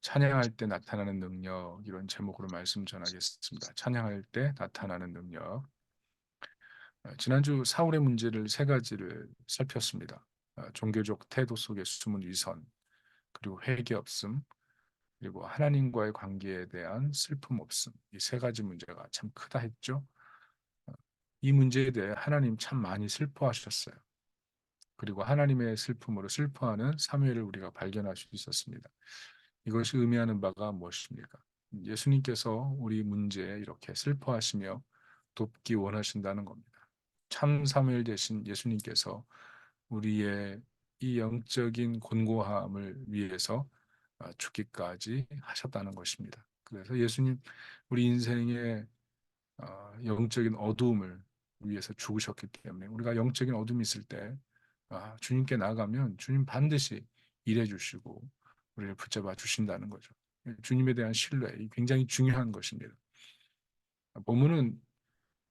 찬양할 때 나타나는 능력, 이런 제목으로 말씀 전하겠습니다. 찬양할 때 나타나는 능력. 지난주 사울의 문제를 세 가지를 살폈습니다. 종교적 태도 속의 숨은 위선, 그리고 회개 없음, 그리고 하나님과의 관계에 대한 슬픔 없음. 이 세 가지 문제가 참 크다 했죠. 어, 이 문제에 대해 하나님 참 많이 슬퍼하셨어요. 그리고 하나님의 슬픔으로 슬퍼하는 사무엘을 우리가 발견할 수 있었습니다. 이것이 의미하는 바가 무엇입니까? 예수님께서 우리 문제에 이렇게 슬퍼하시며 돕기 원하신다는 겁니다. 참 사무엘 되신 예수님께서 우리의 이 영적인 곤고함을 위해서 죽기까지 하셨다는 것입니다. 그래서 예수님 우리 인생의 영적인 어두움을 위해서 죽으셨기 때문에 우리가 영적인 어둠이 있을 때 주님께 나가면 주님 반드시 일해 주시고 우리를 붙잡아 주신다는 거죠. 주님에 대한 신뢰, 굉장히 중요한 것입니다. 본문은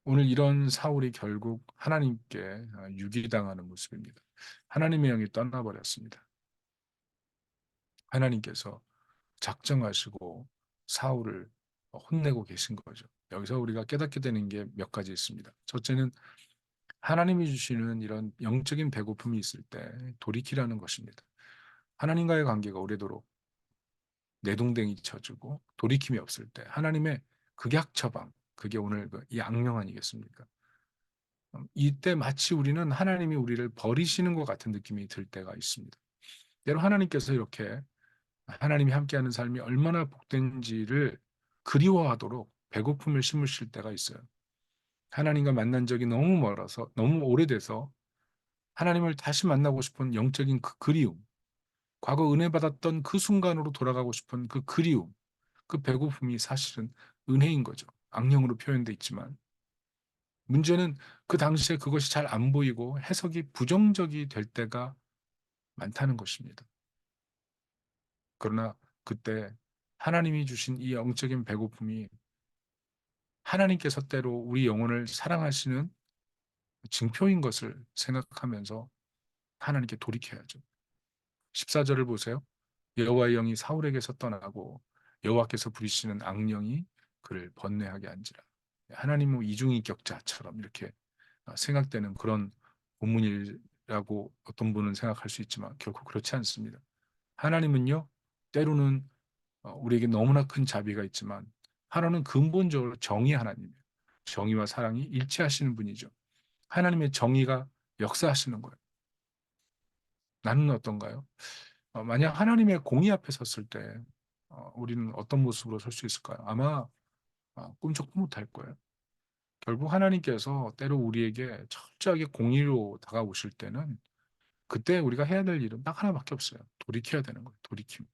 오늘 이런 사울이 결국 하나님께 유기당하는 모습입니다. 하나님의 영이 떠나버렸습니다. 하나님께서 작정하시고 사울을 혼내고 계신 거죠. 여기서 우리가 깨닫게 되는 게 몇 가지 있습니다. 첫째는 하나님이 주시는 이런 영적인 배고픔이 있을 때 돌이키라는 것입니다. 하나님과의 관계가 오래도록 내동댕이 쳐주고 돌이킴이 없을 때 하나님의 극약 처방, 그게 오늘 이 악령 아니겠습니까? 이때 마치 우리는 하나님이 우리를 버리시는 것 같은 느낌이 들 때가 있습니다. 때로 하나님께서 이렇게 하나님이 함께하는 삶이 얼마나 복된지를 그리워하도록 배고픔을 심으실 때가 있어요. 하나님과 만난 적이 너무 멀어서 너무 오래돼서 하나님을 다시 만나고 싶은 영적인 그 그리움, 과거 은혜 받았던 그 순간으로 돌아가고 싶은 그 그리움, 그 배고픔이 사실은 은혜인 거죠. 악령으로 표현돼 있지만 문제는 그 당시에 그것이 잘 안 보이고 해석이 부정적이 될 때가 많다는 것입니다. 그러나 그때 하나님이 주신 이 영적인 배고픔이 하나님께서 때로 우리 영혼을 사랑하시는 징표인 것을 생각하면서 하나님께 돌이켜야죠. 14절을 보세요. 여호와의 영이 사울에게서 떠나고 여호와께서 부리시는 악령이 그를 번뇌하게 한지라. 하나님은 이중인격자처럼 이렇게 생각되는 그런 본문이라고 어떤 분은 생각할 수 있지만 결코 그렇지 않습니다. 하나님은요, 때로는 우리에게 너무나 큰 자비가 있지만 하나님은 근본적으로 정의 하나님이에요. 정의와 사랑이 일치하시는 분이죠. 하나님의 정의가 역사하시는 거예요. 나는 어떤가요? 만약 하나님의 공의 앞에 섰을 때 우리는 어떤 모습으로 설 수 있을까요? 아마 꿈쩍도 못할 거예요. 결국 하나님께서 때로 우리에게 철저하게 공의로 다가오실 때는 그때 우리가 해야 될 일은 딱 하나밖에 없어요. 돌이켜야 되는 거예요. 돌이킴.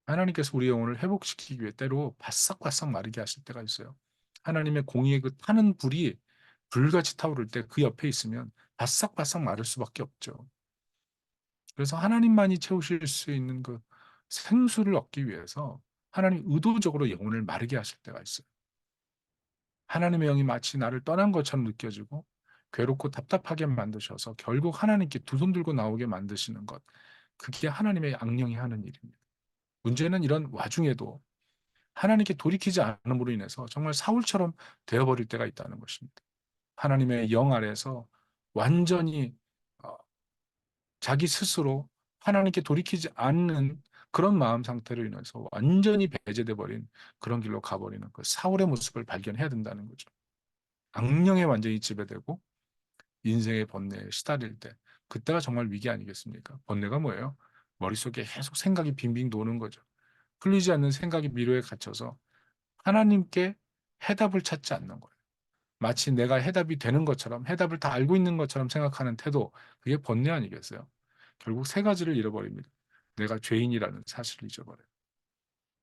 하나님께서 우리 영혼을 회복시키기 위해 때로 바싹바싹 마르게 하실 때가 있어요. 하나님의 공의의 그 타는 불이 불같이 타오를 때 그 옆에 있으면 바싹바싹 마를 수밖에 없죠. 그래서 하나님만이 채우실 수 있는 그 생수를 얻기 위해서 하나님 의도적으로 영혼을 마르게 하실 때가 있어요. 하나님의 영이 마치 나를 떠난 것처럼 느껴지고 괴롭고 답답하게 만드셔서 결국 하나님께 두 손 들고 나오게 만드시는 것. 그게 하나님의 악령이 하는 일입니다. 문제는 이런 와중에도 하나님께 돌이키지 않음으로 인해서 정말 사울처럼 되어버릴 때가 있다는 것입니다. 하나님의 영 아래서 완전히 어, 자기 스스로 하나님께 돌이키지 않는 그런 마음 상태로 인해서 완전히 배제돼 버린 그런 길로 가버리는 그 사울의 모습을 발견해야 된다는 거죠. 악령에 완전히 지배되고 인생의 번뇌에 시달릴 때 그때가 정말 위기 아니겠습니까? 번뇌가 뭐예요? 머릿속에 계속 생각이 빙빙 도는 거죠. 풀리지 않는 생각이 미로에 갇혀서 하나님께 해답을 찾지 않는 거예요. 마치 내가 해답이 되는 것처럼 해답을 다 알고 있는 것처럼 생각하는 태도, 그게 번뇌 아니겠어요? 결국 세 가지를 잃어버립니다. 내가 죄인이라는 사실을 잊어버려요.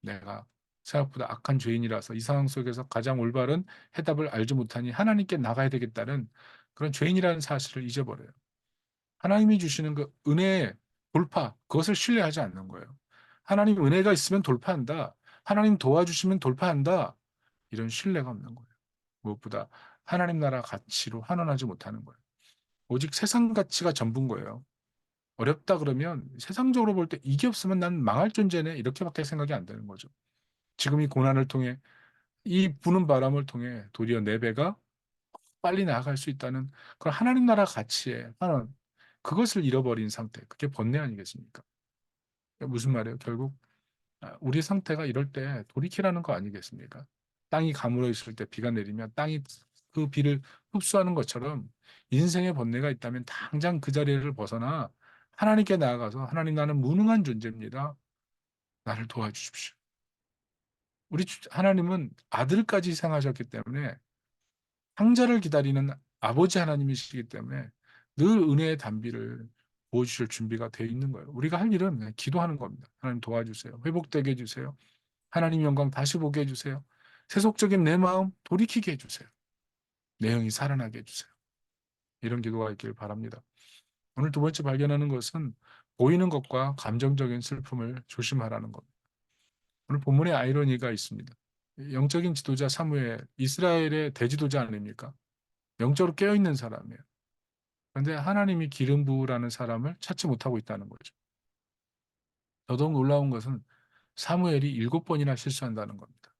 내가 생각보다 악한 죄인이라서 이 상황 속에서 가장 올바른 해답을 알지 못하니 하나님께 나가야 되겠다는 그런 죄인이라는 사실을 잊어버려요. 하나님이 주시는 그 은혜의 돌파, 그것을 신뢰하지 않는 거예요. 하나님 은혜가 있으면 돌파한다. 하나님 도와주시면 돌파한다. 이런 신뢰가 없는 거예요. 무엇보다 하나님 나라 가치로 환원하지 못하는 거예요. 오직 세상 가치가 전부인 거예요. 어렵다 그러면 세상적으로 볼 때 이게 없으면 난 망할 존재네 이렇게밖에 생각이 안 되는 거죠. 지금 이 고난을 통해 이 부는 바람을 통해 도리어 내 배가 빨리 나아갈 수 있다는 그런 하나님 나라 가치에 하는 그것을 잃어버린 상태. 그게 번뇌 아니겠습니까? 무슨 말이에요? 결국 우리 상태가 이럴 때 돌이키라는 거 아니겠습니까? 땅이 가물어 있을 때 비가 내리면 땅이 그 비를 흡수하는 것처럼 인생의 번뇌가 있다면 당장 그 자리를 벗어나 하나님께 나아가서 하나님 나는 무능한 존재입니다. 나를 도와주십시오. 우리 하나님은 아들까지 희생하셨기 때문에 상자를 기다리는 아버지 하나님이시기 때문에 늘 은혜의 단비를 부어주실 준비가 되어 있는 거예요. 우리가 할 일은 그냥 기도하는 겁니다. 하나님 도와주세요. 회복되게 해주세요. 하나님 영광 다시 보게 해주세요. 세속적인 내 마음 돌이키게 해주세요. 내 영이 살아나게 해주세요. 이런 기도가 있길 바랍니다. 오늘 두 번째 발견하는 것은 보이는 것과 감정적인 슬픔을 조심하라는 겁니다. 오늘 본문에 아이러니가 있습니다. 영적인 지도자 사무엘, 이스라엘의 대지도자 아닙니까? 영적으로 깨어있는 사람이에요. 그런데 하나님이 기름 부으라는 사람을 찾지 못하고 있다는 거죠. 더더욱 놀라운 것은 사무엘이 7번이나 실수한다는 겁니다.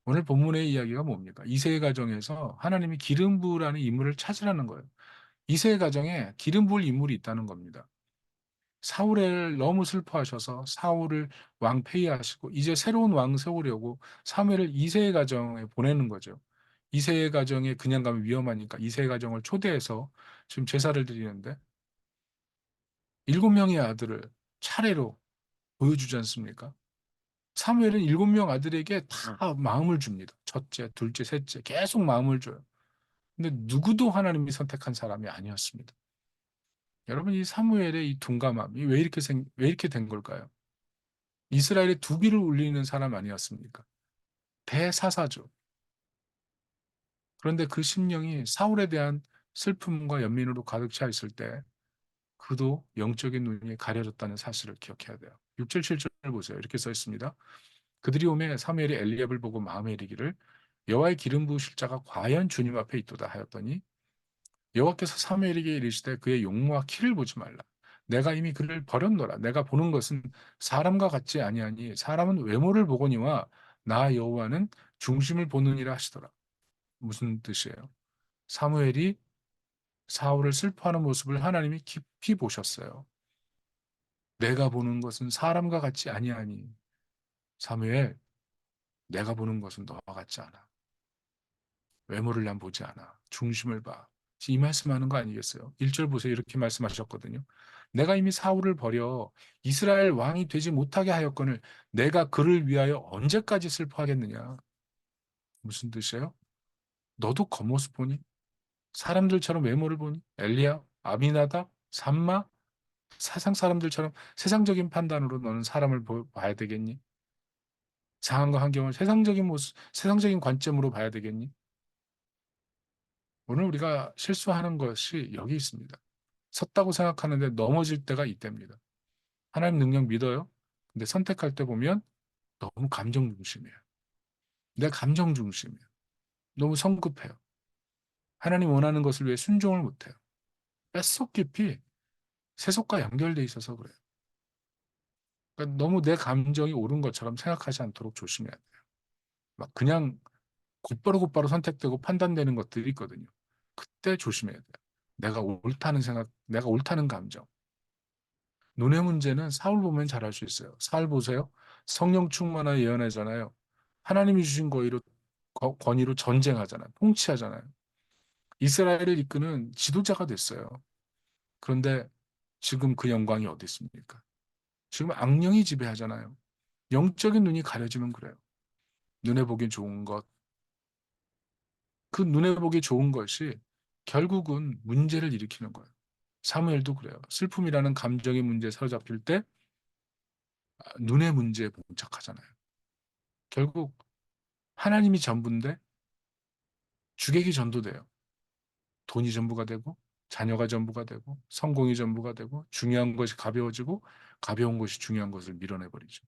오늘 본문의 이야기가 뭡니까? 이세의 가정에서 하나님이 기름 부으라는 인물을 찾으라는 거예요. 이세의 가정에 기름 부을 인물이 있다는 겁니다. 사울을 너무 슬퍼하셔서 사울을 왕 폐위하시고 이제 새로운 왕 세우려고 사무엘을 이세의 가정에 보내는 거죠. 이세의 가정에 그냥 가면 위험하니까 이세의 가정을 초대해서 지금 제사를 드리는데 7명의 아들을 차례로 보여주지 않습니까? 사무엘은 7명 아들에게 다 마음을 줍니다. 첫째, 둘째, 셋째 계속 마음을 줘요. 근데 누구도 하나님이 선택한 사람이 아니었습니다. 여러분 이 사무엘의 이 둔감함이 왜 이렇게 된 걸까요? 이스라엘의 두비를 울리는 사람 아니었습니까? 대사사죠. 그런데 그 심령이 사울에 대한 슬픔과 연민으로 가득 차 있을 때 그도 영적인 눈이 가려졌다는 사실을 기억해야 돼요. 6절 7절 보세요. 이렇게 써 있습니다. 그들이 오매 사무엘이 엘리압을 보고 마음에 이르기를 여호와의 기름 부으실 자가 과연 주님 앞에 있도다 하였더니 여호와께서 사무엘에게 이르시되 그의 용모와 키를 보지 말라. 내가 이미 그를 버렸노라. 내가 보는 것은 사람과 같지 아니하니 사람은 외모를 보거니와 나 여호와는 중심을 보느니라 하시더라. 무슨 뜻이에요? 사무엘이 사울을 슬퍼하는 모습을 하나님이 깊이 보셨어요. 내가 보는 것은 사람과 같지 아니하니 사무엘 내가 보는 것은 너와 같지 않아. 외모를 난 보지 않아. 중심을 봐. 이 말씀하는 거 아니겠어요? 1절 보세요. 이렇게 말씀하셨거든요. 내가 이미 사울을 버려 이스라엘 왕이 되지 못하게 하였거늘 내가 그를 위하여 언제까지 슬퍼하겠느냐. 무슨 뜻이에요? 너도 겉모습 보니? 사람들처럼 외모를 보니? 엘리야, 아미나답, 삼마, 세상 사람들처럼 세상적인 판단으로 너는 사람을 봐야 되겠니? 상황과 환경을 세상적인 모습, 세상적인 관점으로 봐야 되겠니? 오늘 우리가 실수하는 것이 여기 있습니다. 섰다고 생각하는데 넘어질 때가 이때입니다. 하나님 능력 믿어요? 근데 선택할 때 보면 너무 감정 중심이에요. 내 감정 중심이에요. 너무 성급해요. 하나님 원하는 것을 위해 순종을 못해요. 뼛속 깊이 세속과 연결돼 있어서 그래요. 그러니까 너무 내 감정이 옳은 것처럼 생각하지 않도록 조심해야 돼요. 막 그냥 곧바로 선택되고 판단되는 것들이 있거든요. 그때 조심해야 돼요. 내가 옳다는 생각, 내가 옳다는 감정. 눈의 문제는 사울 보면 잘 알 수 있어요. 사울 보세요. 성령 충만하여 예언하잖아요. 하나님이 주신 권위로 전쟁하잖아요. 통치하잖아요. 이스라엘을 이끄는 지도자가 됐어요. 그런데 지금 그 영광이 어디 있습니까? 지금 악령이 지배하잖아요. 영적인 눈이 가려지면 그래요. 눈에 보기 좋은 것, 그 눈에 보기 좋은 것이 결국은 문제를 일으키는 거예요. 사무엘도 그래요. 슬픔이라는 감정의 문제에 사로잡힐 때 눈의 문제에 봉착하잖아요. 결국 하나님이 전부인데 주객이 전도돼요. 돈이 전부가 되고 자녀가 전부가 되고 성공이 전부가 되고 중요한 것이 가벼워지고 가벼운 것이 중요한 것을 밀어내버리죠.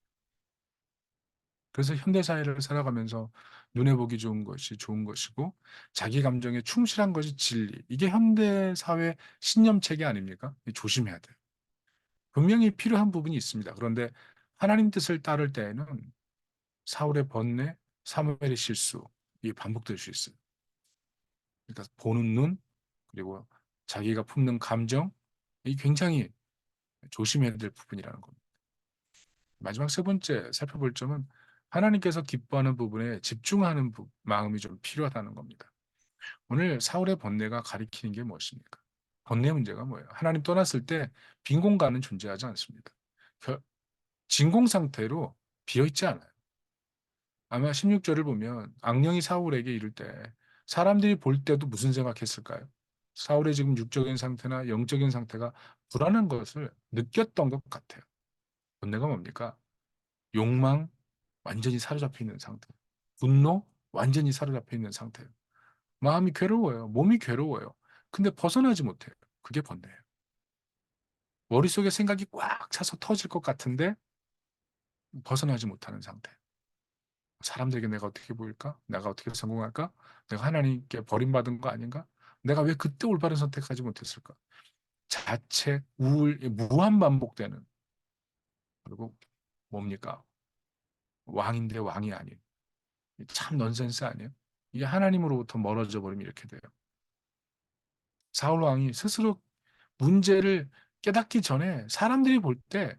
그래서 현대사회를 살아가면서 눈에 보기 좋은 것이 좋은 것이고 자기 감정에 충실한 것이 진리. 이게 현대사회 신념체계 아닙니까? 조심해야 돼요. 분명히 필요한 부분이 있습니다. 그런데 하나님 뜻을 따를 때에는 사울의 번뇌, 사무엘의 실수, 이 반복될 수 있어요. 그러니까 보는 눈, 그리고 자기가 품는 감정, 이 굉장히 조심해야 될 부분이라는 겁니다. 마지막 세 번째 살펴볼 점은 하나님께서 기뻐하는 부분에 집중하는 마음이 좀 필요하다는 겁니다. 오늘 사울의 번뇌가 가리키는 게 무엇입니까? 번뇌 문제가 뭐예요? 하나님 떠났을 때 빈 공간은 존재하지 않습니다. 진공 상태로 비어 있지 않아요. 아마 16절을 보면 악령이 사울에게 이를 때 사람들이 볼 때도 무슨 생각했을까요? 사울의 지금 육적인 상태나 영적인 상태가 불안한 것을 느꼈던 것 같아요. 번뇌가 뭡니까? 욕망 완전히 사로잡혀 있는 상태. 분노 완전히 사로잡혀 있는 상태예요. 마음이 괴로워요. 몸이 괴로워요. 근데 벗어나지 못해요. 그게 번뇌예요. 머릿속에 생각이 꽉 차서 터질 것 같은데 벗어나지 못하는 상태. 사람들에게 내가 어떻게 보일까? 내가 어떻게 성공할까? 내가 하나님께 버림받은 거 아닌가? 내가 왜 그때 올바른 선택하지 못했을까? 자책, 우울, 무한 반복되는. 그리고 뭡니까? 왕인데 왕이 아닌. 참 넌센스 아니에요? 이게 하나님으로부터 멀어져 버리면 이렇게 돼요. 사울 왕이 스스로 문제를 깨닫기 전에 사람들이 볼 때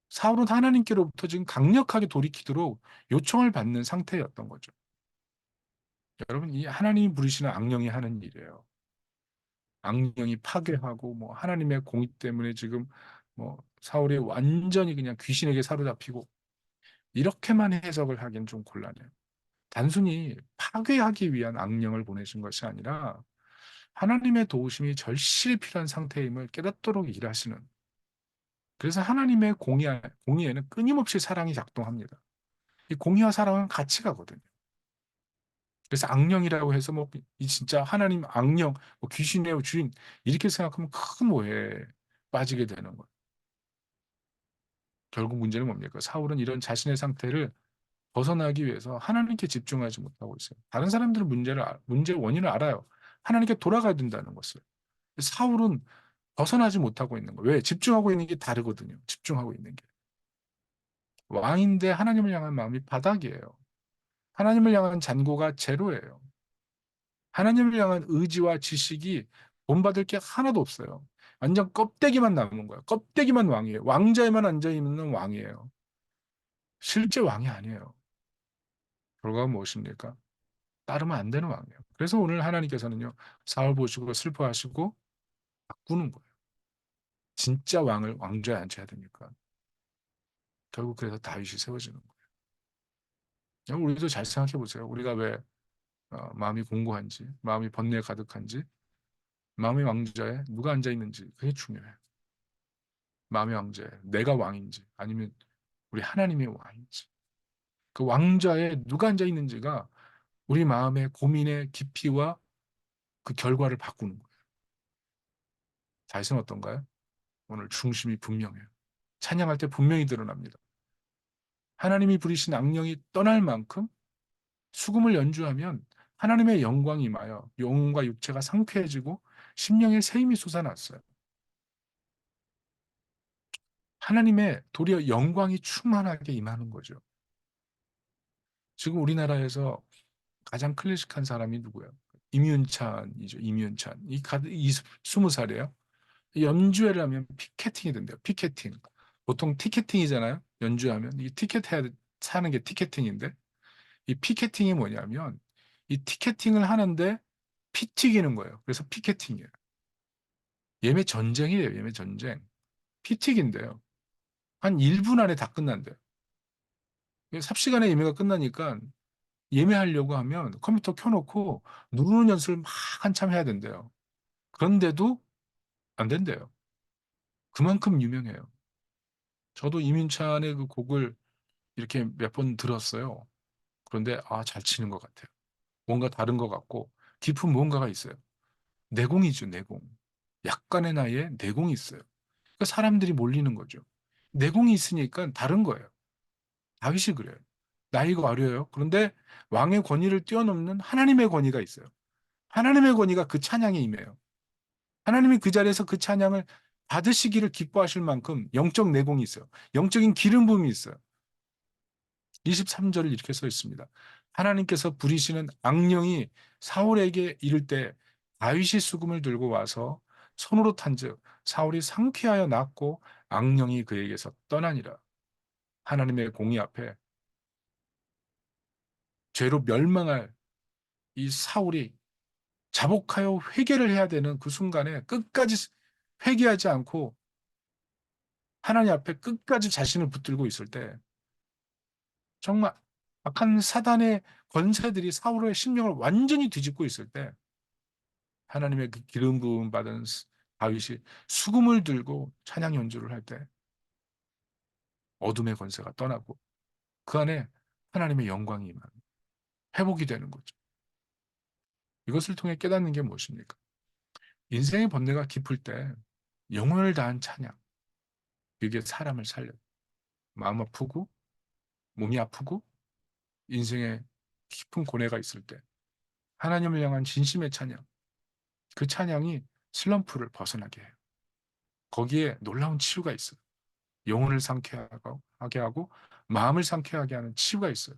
사울은 하나님께로부터 지금 강력하게 돌이키도록 요청을 받는 상태였던 거죠. 여러분, 이 하나님이 부르시는 악령이 하는 일이에요. 악령이 파괴하고 뭐 하나님의 공의 때문에 지금 뭐 사울이 완전히 그냥 귀신에게 사로잡히고 이렇게만 해석을 하기엔 좀 곤란해요. 단순히 파괴하기 위한 악령을 보내신 것이 아니라 하나님의 도우심이 절실히 필요한 상태임을 깨닫도록 일하시는, 그래서 하나님의 공의에는 끊임없이 사랑이 작동합니다. 이 공의와 사랑은 같이 가거든요. 그래서 악령이라고 해서 뭐 이 진짜 하나님 악령, 뭐 귀신의 주인 이렇게 생각하면 큰 오해에 빠지게 되는 거예요. 결국 문제는 뭡니까? 사울은 이런 자신의 상태를 벗어나기 위해서 하나님께 집중하지 못하고 있어요. 다른 사람들은 문제의 원인을 알아요. 하나님께 돌아가야 된다는 것을. 사울은 벗어나지 못하고 있는 거예요. 왜? 집중하고 있는 게 다르거든요. 집중하고 있는 게. 왕인데 하나님을 향한 마음이 바닥이에요. 하나님을 향한 잔고가 제로예요. 하나님을 향한 의지와 지식이 본받을 게 하나도 없어요. 완전 껍데기만 남은 거예요. 껍데기만 왕이에요. 왕자에만 앉아 있는 왕이에요. 실제 왕이 아니에요. 결과가 무엇입니까? 따르면 안 되는 왕이에요. 그래서 오늘 하나님께서는요, 사울 보시고 슬퍼하시고 바꾸는 거예요. 진짜 왕을 왕좌에 앉혀야 되니까. 결국 그래서 다윗이 세워지는 거예요. 우리도 잘 생각해 보세요. 우리가 왜 마음이 공고한지, 마음이 번뇌에 가득한지, 마음의 왕좌에 누가 앉아 있는지 그게 중요해요. 마음의 왕좌에 내가 왕인지 아니면 우리 하나님의 왕인지. 그 왕좌에 누가 앉아 있는지가 우리 마음의 고민의 깊이와 그 결과를 바꾸는 거예요. 다윗은 어떤가요? 오늘 중심이 분명해요. 찬양할 때 분명히 드러납니다. 하나님이 부리신 악령이 떠날 만큼 수금을 연주하면 하나님의 영광이 임하여 영혼과 육체가 상쾌해지고 심령의 새 힘이 솟아났어요. 하나님의 도리어 영광이 충만하게 임하는 거죠. 지금 우리나라에서 가장 클래식한 사람이 누구예요? 임윤찬이죠. 임윤찬. 이 20살이에요. 연주회를 하면 피켓팅이 된대요. 피켓팅. 보통 티켓팅이잖아요. 연주하면. 이 티켓 해야 사는 게 티켓팅인데 이 피켓팅이 뭐냐면 이 티켓팅을 하는데 피 튀기는 거예요. 그래서 피켓팅이에요. 예매 전쟁이에요. 예매 전쟁. 피 튀긴대요. 한 1분 안에 다 끝난대요. 삽시간에 예매가 끝나니까 예매하려고 하면 컴퓨터 켜놓고 누르는 연습을 막 한참 해야 된대요. 그런데도 안 된대요. 그만큼 유명해요. 저도 이민찬의 그 곡을 이렇게 몇 번 들었어요. 그런데 잘 치는 것 같아요. 뭔가 다른 것 같고 깊은 무언가가 있어요. 내공이죠, 내공. 약간의 나이에 내공이 있어요. 그러니까 사람들이 몰리는 거죠. 내공이 있으니까 다른 거예요. 다윗이 그래요. 나이가 어려요. 그런데 왕의 권위를 뛰어넘는 하나님의 권위가 있어요. 하나님의 권위가 그 찬양에 임해요. 하나님이 그 자리에서 그 찬양을 받으시기를 기뻐하실 만큼 영적 내공이 있어요. 영적인 기름 부음이 있어요. 23절을 이렇게 써 있습니다. 하나님께서 부리시는 악령이 사울에게 이를 때 다윗이 수금을 들고 와서 손으로 탄즉 사울이 상쾌하여 낫고 악령이 그에게서 떠나니라. 하나님의 공의 앞에 죄로 멸망할 이 사울이 자복하여 회개를 해야 되는 그 순간에 끝까지 회개하지 않고 하나님 앞에 끝까지 자신을 붙들고 있을 때 정말 악한 사단의 권세들이 사울의 심령을 완전히 뒤집고 있을 때 하나님의 그 기름 부음 받은 다윗이 수금을 들고 찬양 연주를 할 때 어둠의 권세가 떠나고 그 안에 하나님의 영광이 임하는 회복이 되는 거죠. 이것을 통해 깨닫는 게 무엇입니까? 인생의 번뇌가 깊을 때 영혼을 다한 찬양, 이게 사람을 살려요. 마음 아프고 몸이 아프고 인생에 깊은 고뇌가 있을 때 하나님을 향한 진심의 찬양, 그 찬양이 슬럼프를 벗어나게 해요. 거기에 놀라운 치유가 있어요. 영혼을 상쾌하게 하고 마음을 상쾌하게 하는 치유가 있어요.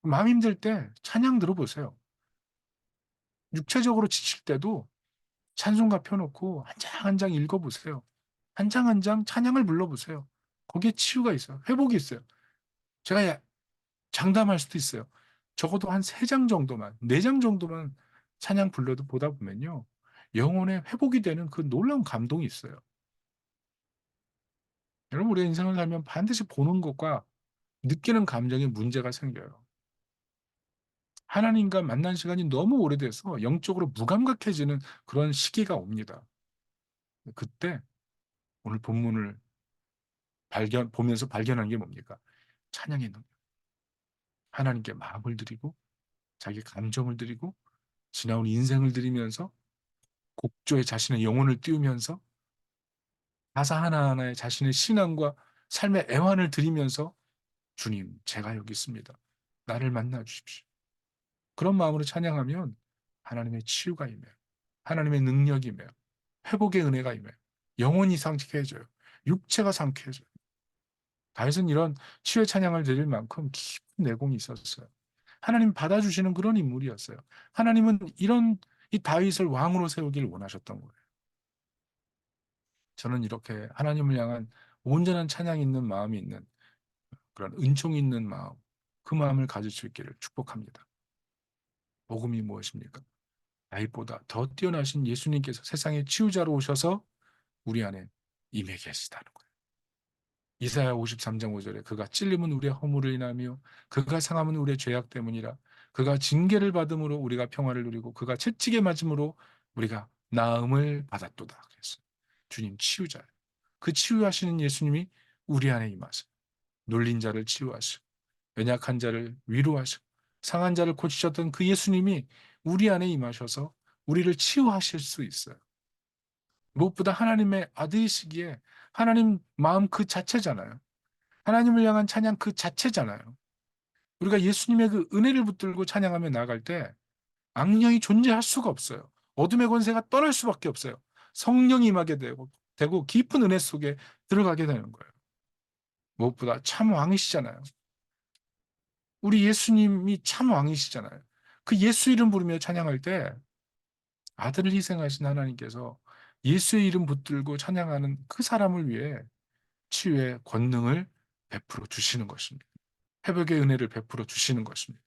마음 힘들 때 찬양 들어보세요. 육체적으로 지칠 때도 찬송가 펴놓고 한 장 한 장 읽어보세요. 한 장 한 장 찬양을 불러보세요. 거기에 치유가 있어요. 회복이 있어요. 제가 장담할 수도 있어요. 적어도 한 3장 정도만, 4장 정도만 찬양 불러도 보다 보면요. 영혼의 회복이 되는 그 놀라운 감동이 있어요. 여러분, 우리 인생을 살면 반드시 보는 것과 느끼는 감정에 문제가 생겨요. 하나님과 만난 시간이 너무 오래돼서 영적으로 무감각해지는 그런 시기가 옵니다. 그때 오늘 본문을 보면서 발견한 게 뭡니까? 찬양의 능력. 하나님께 마음을 드리고 자기 감정을 드리고 지나온 인생을 드리면서 곡조에 자신의 영혼을 띄우면서 가사 하나하나에 자신의 신앙과 삶의 애환을 드리면서 주님, 제가 여기 있습니다. 나를 만나 주십시오. 그런 마음으로 찬양하면 하나님의 치유가 임해요. 하나님의 능력이 임해요. 회복의 은혜가 임해요. 영혼이 상쾌해져요. 육체가 상쾌해져요. 다윗은 이런 치유의 찬양을 드릴 만큼 깊은 내공이 있었어요. 하나님 받아주시는 그런 인물이었어요. 하나님은 이런 이 다윗을 왕으로 세우기를 원하셨던 거예요. 저는 이렇게 하나님을 향한 온전한 찬양이 있는 마음이 있는 그런 은총이 있는 마음, 그 마음을 가질 수 있기를 축복합니다. 복음이 무엇입니까? 다윗보다 더 뛰어나신 예수님께서 세상의 치유자로 오셔서 우리 안에 임해 계시다는 거예요. 이사야 53장 5절에 그가 찔림은 우리의 허물을 인하며 그가 상함은 우리의 죄악 때문이라 그가 징계를 받음으로 우리가 평화를 누리고 그가 채찍에 맞음으로 우리가 나음을 받았도다. 그랬어요. 주님 치유자예요. 그 치유하시는 예수님이 우리 안에 임하세요. 눌린 자를 치유하시고 연약한 자를 위로하시고 상한 자를 고치셨던 그 예수님이 우리 안에 임하셔서 우리를 치유하실 수 있어요. 무엇보다 하나님의 아들이시기에 하나님 마음 그 자체잖아요. 하나님을 향한 찬양 그 자체잖아요. 우리가 예수님의 그 은혜를 붙들고 찬양하며 나아갈 때 악령이 존재할 수가 없어요. 어둠의 권세가 떠날 수밖에 없어요. 성령이 임하게 되고 깊은 은혜 속에 들어가게 되는 거예요. 무엇보다 참 왕이시잖아요. 우리 예수님이 참 왕이시잖아요. 그 예수 이름 부르며 찬양할 때 아들을 희생하신 하나님께서 예수의 이름 붙들고 찬양하는 그 사람을 위해 치유의 권능을 베풀어 주시는 것입니다. 회복의 은혜를 베풀어 주시는 것입니다.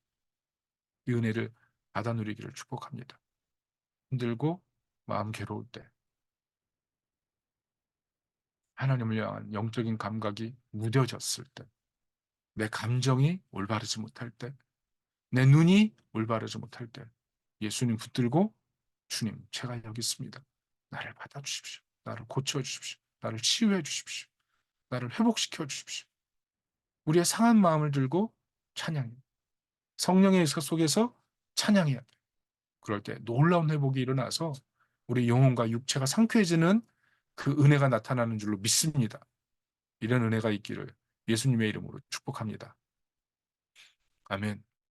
이 은혜를 받아 누리기를 축복합니다. 힘들고 마음 괴로울 때 하나님을 향한 영적인 감각이 무뎌졌을 때 내 감정이 올바르지 못할 때 내 눈이 올바르지 못할 때 예수님 붙들고 주님 제가 여기 있습니다. 나를 받아주십시오. 나를 고쳐주십시오. 나를 치유해 주십시오. 나를 회복시켜 주십시오. 우리의 상한 마음을 들고 찬양해. 성령의 역사 속에서 찬양해야 돼. 그럴 때 놀라운 회복이 일어나서 우리 영혼과 육체가 상쾌해지는 그 은혜가 나타나는 줄로 믿습니다. 이런 은혜가 있기를 예수님의 이름으로 축복합니다. 아멘.